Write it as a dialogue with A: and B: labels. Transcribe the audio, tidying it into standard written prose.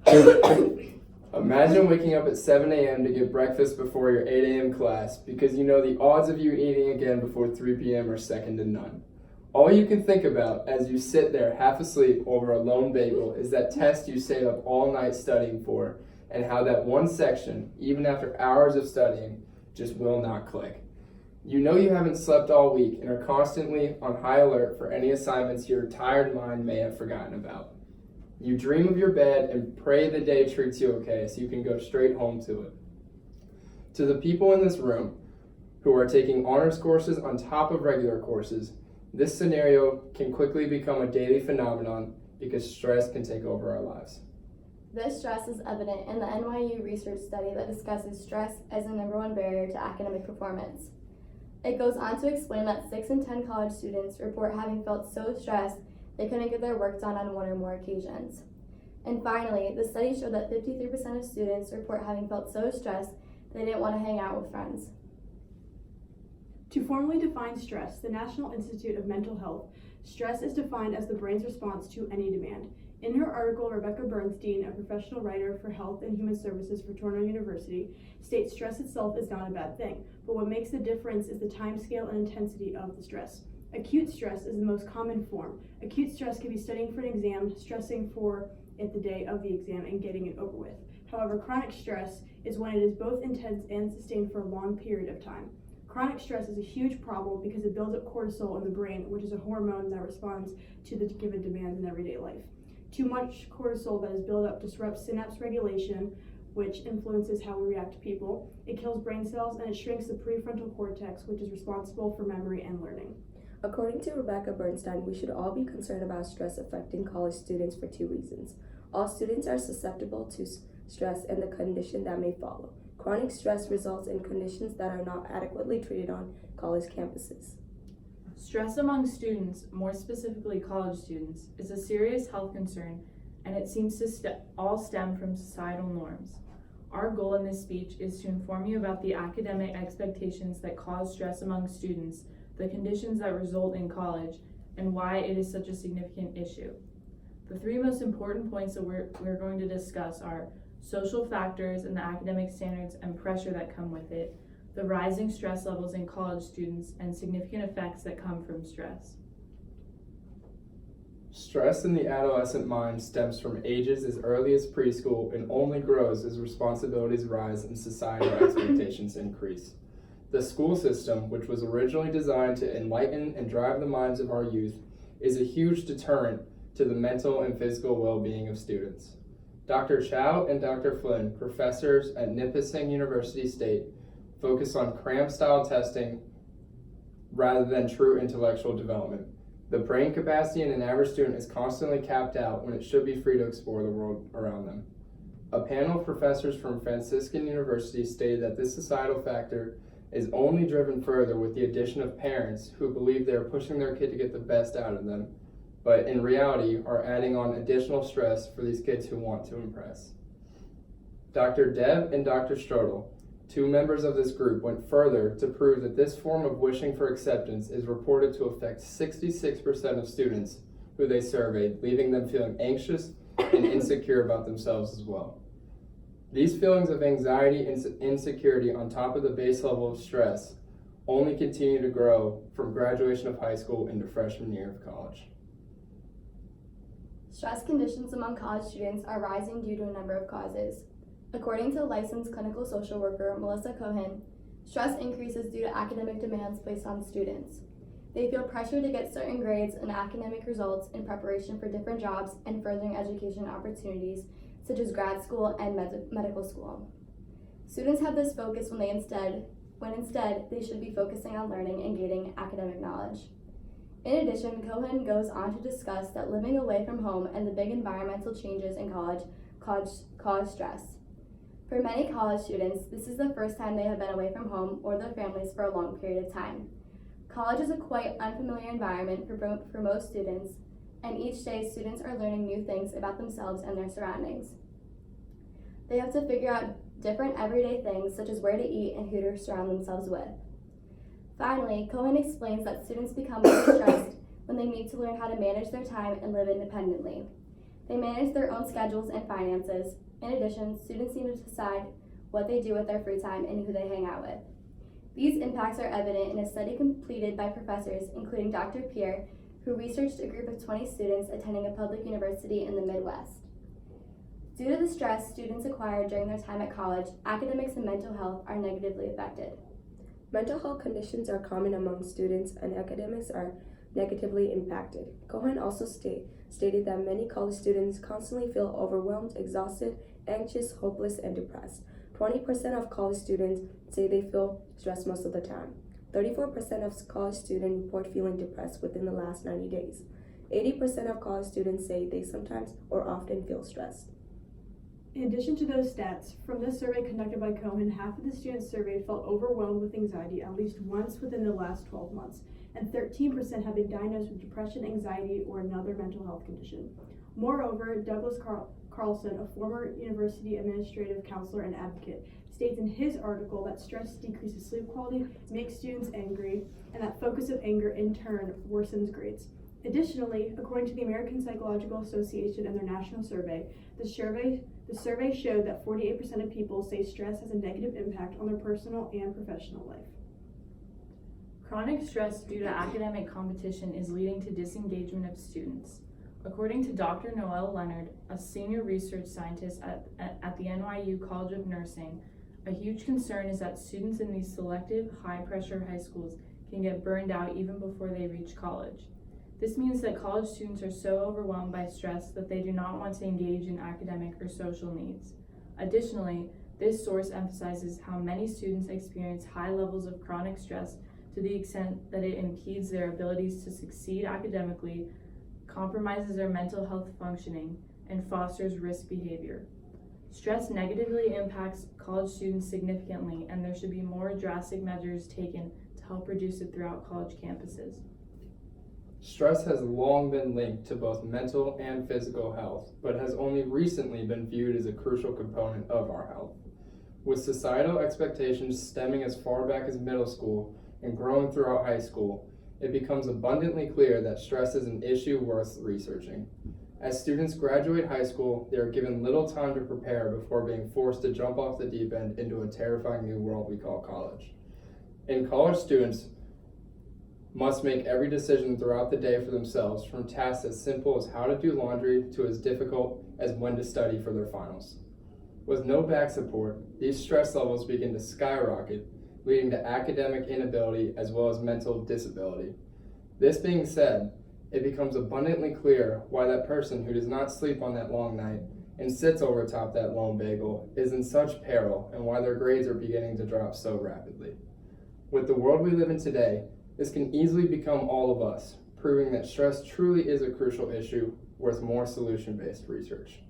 A: Imagine waking up at 7 a.m. to get breakfast before your 8 a.m. class because you know the odds of you eating again before 3 p.m. are second to none. All you can think about as you sit there half asleep over a lone bagel is that test you stayed up all night studying for and how that one section, even after hours of studying, just will not click. You know you haven't slept all week and are constantly on high alert for any assignments your tired mind may have forgotten about. You dream of your bed and pray the day treats you okay so you can go straight home to it. To the people in this room who are taking honors courses on top of regular courses, this scenario can quickly become a daily phenomenon because stress can take over our lives.
B: This stress is evident in the NYU research study that discusses stress as the #1 barrier to academic performance. It goes on to explain that 6 in 10 college students report having felt so stressed they couldn't get their work done on one or more occasions. And finally, the study showed that 53% of students report having felt so stressed they didn't want to hang out with friends.
C: To formally define stress, the National Institute of Mental Health, stress is defined as the brain's response to any demand. In her article, Rebecca Bernstein, a professional writer for health and human services for Toronto University, states stress itself is not a bad thing, but what makes the difference is the time scale and intensity of the stress. Acute stress is the most common form. Acute stress can be studying for an exam, stressing for it the day of the exam, and getting it over with. However, chronic stress is when it is both intense and sustained for a long period of time. Chronic stress is a huge problem because it builds up cortisol in the brain, which is a hormone that responds to the given demands in everyday life. Too much cortisol that is built up disrupts synapse regulation, which influences how we react to people. It kills brain cells and it shrinks the prefrontal cortex, which is responsible for memory and learning.
D: According to Rebecca Bernstein, we should all be concerned about stress affecting college students for 2 reasons. All students are susceptible to stress and the condition that may follow. Chronic stress results in conditions that are not adequately treated on college campuses.
E: Stress among students, more specifically college students, is a serious health concern, and it seems to all stem from societal norms. Our goal in this speech is to inform you about the academic expectations that cause stress among students, the conditions that result in college, and why it is such a significant issue. The 3 most important points that we're going to discuss are social factors and the academic standards and pressure that come with it, the rising stress levels in college students, and significant effects that come from stress.
A: Stress in the adolescent mind stems from ages as early as preschool and only grows as responsibilities rise and societal expectations increase. The school system, which was originally designed to enlighten and drive the minds of our youth, is a huge deterrent to the mental and physical well-being of students. Dr. Chow and Dr. Flynn, professors at Nipissing University State, focus on cram-style testing rather than true intellectual development. The brain capacity in an average student is constantly capped out when it should be free to explore the world around them. A panel of professors from Franciscan University stated that this societal factor is only driven further with the addition of parents who believe they are pushing their kid to get the best out of them, but in reality are adding on additional stress for these kids who want to impress. Dr. Deb and Dr. Strodel, 2 members of this group, went further to prove that this form of wishing for acceptance is reported to affect 66% of students who they surveyed, leaving them feeling anxious and insecure about themselves as well. These feelings of anxiety and insecurity on top of the base level of stress only continue to grow from graduation of high school into freshman year of college.
B: Stress conditions among college students are rising due to a number of causes. According to licensed clinical social worker Melissa Cohen, stress increases due to academic demands placed on students. They feel pressure to get certain grades and academic results in preparation for different jobs and furthering education opportunities, such as grad school and medical school. Students have this focus when instead they should be focusing on learning and gaining academic knowledge. In addition, Cohen goes on to discuss that living away from home and the big environmental changes in college cause stress. For many college students, this is the first time they have been away from home or their families for a long period of time. College is a quite unfamiliar environment for most students, and each day students are learning new things about themselves and their surroundings. They have to figure out different everyday things such as where to eat and who to surround themselves with. Finally, Cohen explains that students become more stressed when they need to learn how to manage their time and live independently. They manage their own schedules and finances. In addition, students need to decide what they do with their free time and who they hang out with. These impacts are evident in a study completed by professors, including Dr. Pierre, who researched a group of 20 students attending a public university in the Midwest. Due to the stress students acquire during their time at college, academics and mental health are negatively affected.
D: Mental health conditions are common among students, and academics are negatively impacted. Cohen also stated that many college students constantly feel overwhelmed, exhausted, anxious, hopeless, and depressed. 20% of college students say they feel stressed most of the time. 34% of college students report feeling depressed within the last 90 days. 80% of college students say they sometimes or often feel stressed.
C: In addition to those stats, from this survey conducted by Cohen, half of the students surveyed felt overwhelmed with anxiety at least once within the last 12 months, and 13% have been diagnosed with depression, anxiety, or another mental health condition. Moreover, Douglas Carlson, a former university administrative counselor and advocate, states in his article that stress decreases sleep quality, makes students angry, and that focus of anger in turn worsens grades. Additionally, according to the American Psychological Association and their national survey, the survey showed that 48% of people say stress has a negative impact on their personal and professional life.
E: Chronic stress due to academic competition is leading to disengagement of students. According to Dr. Noelle Leonard, a senior research scientist at the NYU College of Nursing, a huge concern is that students in these selective, high-pressure high schools can get burned out even before they reach college. This means that college students are so overwhelmed by stress that they do not want to engage in academic or social needs. Additionally, this source emphasizes how many students experience high levels of chronic stress to the extent that it impedes their abilities to succeed academically, compromises their mental health functioning, and fosters risk behavior. Stress negatively impacts college students significantly, and there should be more drastic measures taken to help reduce it throughout college campuses.
A: Stress has long been linked to both mental and physical health, but has only recently been viewed as a crucial component of our health. With societal expectations stemming as far back as middle school and growing throughout high school, it becomes abundantly clear that stress is an issue worth researching. As students graduate high school, they are given little time to prepare before being forced to jump off the deep end into a terrifying new world we call college. And college students must make every decision throughout the day for themselves, from tasks as simple as how to do laundry to as difficult as when to study for their finals. With no back support, these stress levels begin to skyrocket, leading to academic inability as well as mental disability. This being said, it becomes abundantly clear why that person who does not sleep on that long night and sits over atop that lone bagel is in such peril, and why their grades are beginning to drop so rapidly. With the world we live in today, this can easily become all of us, proving that stress truly is a crucial issue worth more solution-based research.